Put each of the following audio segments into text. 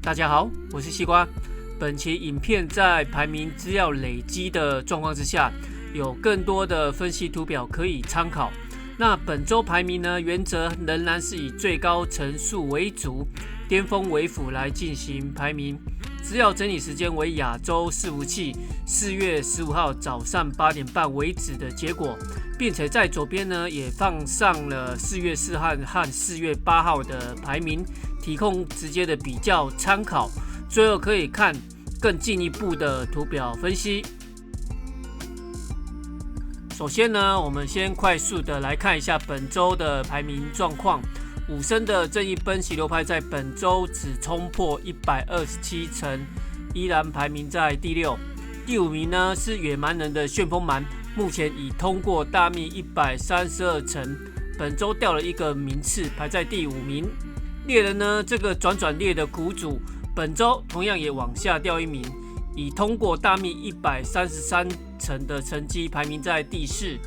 大家好，我是西瓜。本期影片在排名资料累积的状况之下，有更多的分析图表可以参考。那本周排名呢，原则仍然是以最高层数为主，巅峰为辅来进行排名。资料整理时间为亚洲伺服器4月15号早上8点半为止的结果，并且在左边呢也放上了4月4号和4月8号的排名，提供直接的比较参考。最后可以看更进一步的图表分析。首先呢，我们先快速的来看一下本周的排名状况。武僧的正义奔袭流派在本周只冲破127层，依然排名在第6。第5名呢是野蛮人的旋风蛮，目前已通过大秘132层，本周掉了一个名次，排在第5名。猎人呢，这个转猎的苦主，本周同样也往下掉一名，已通过大秘133层的成绩，排名在第4。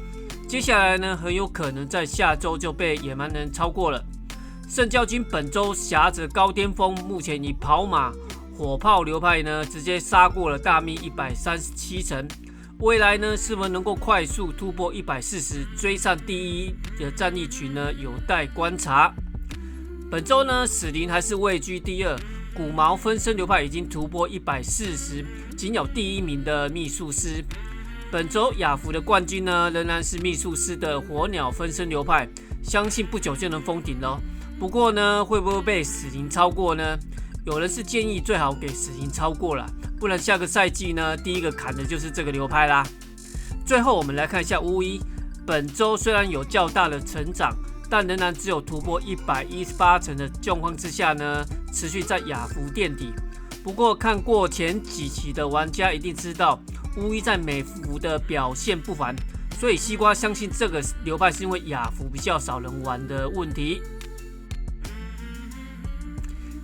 接下来呢，很有可能在下周就被野蛮人超过了。圣教军本周挟着高巅峰，目前以跑马火炮流派呢直接杀过了大秘137层，未来呢是否能够快速突破140，追上第一的战力群呢，有待观察。本周呢，死灵还是位居第2，古毛分身流派已经突破140，仅有第1名的秘术师。本周亚服的冠军呢，仍然是秘术师的火鸟分身流派，相信不久就能封顶咯。不过呢，会不会被死灵超过呢？有人是建议最好给死灵超过啦，不然下个赛季呢，第一个砍的就是这个流派啦。最后我们来看一下巫医，本周虽然有较大的成长，但仍然只有突破118层的状况之下呢，持续在亚服垫底。不过看过前几期的玩家一定知道，巫医在美服的表现不凡，所以西瓜相信这个流派是因为亚服比较少人玩的问题。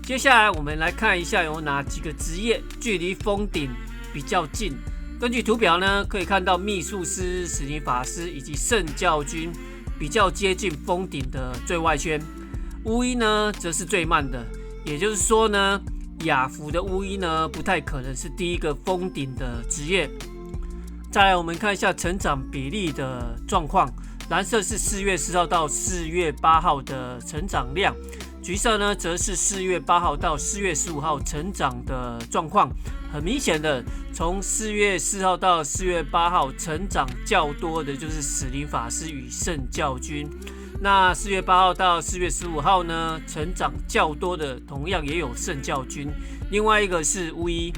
接下来我们来看一下有哪几个职业距离封顶比较近。根据图表呢，可以看到秘术师、死灵法师以及圣教军比较接近封顶的最外圈，巫医呢则是最慢的，也就是说呢，亚服的巫医呢不太可能是第一个封顶的职业。再来我们看一下成长比例的状况，蓝色是4月10号到4月8号的成长量，橘色呢则是4月8号到4月15号成长的状况。很明显的，从4月4号到4月8号成长较多的就是死灵法师与圣教军。那4月8号到4月15号呢，成长较多的同样也有圣教军，另外一个是巫医。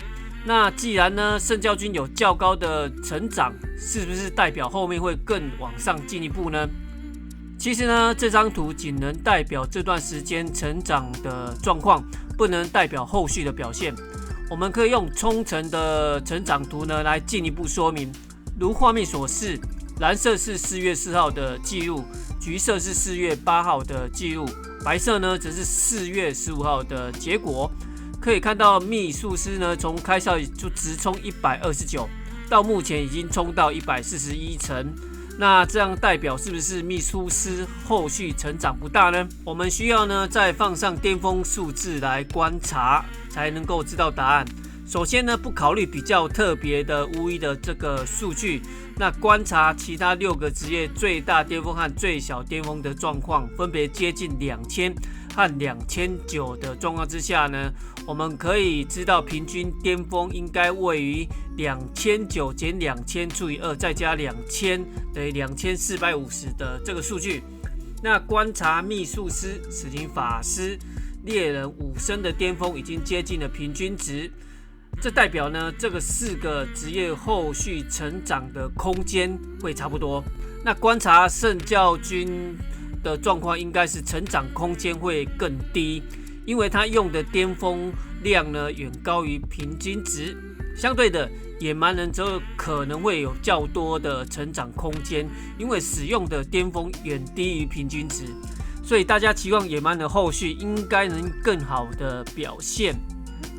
那既然呢圣教军有较高的成长，是不是代表后面会更往上进一步呢？其实呢，这张图仅能代表这段时间成长的状况，不能代表后续的表现。我们可以用冲程的成长图呢来进一步说明。如画面所示，蓝色是4月4号的记录，橘色是4月8号的记录，白色呢则是4月15号的结果。可以看到秘术师呢从开赛就直冲129，到目前已经冲到141层。那这样代表是不是秘术师后续成长不大呢？我们需要呢再放上巅峰数字来观察，才能够知道答案。首先呢，不考虑比较特别的巫医的这个数据，那观察其他6个职业最大巅峰和最小巅峰的状况，分别接近2000和2900的状况之下呢，我们可以知道平均巅峰应该位于2900减2000除以2，再加2000等于2450的这个数据。那观察秘术师、死灵法师、猎人、武僧的巅峰已经接近了平均值，这代表呢这个4个职业后续成长的空间会差不多。那观察圣教军的状况，应该是成长空间会更低，因为它用的巅峰量呢远高于平均值。相对的，野蛮人则可能会有较多的成长空间，因为使用的巅峰远低于平均值。所以大家期望野蛮人后续应该能更好的表现。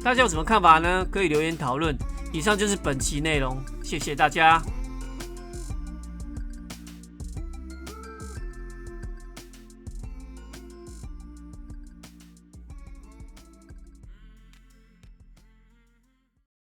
大家有什么看法呢？可以留言讨论。以上就是本期内容，谢谢大家。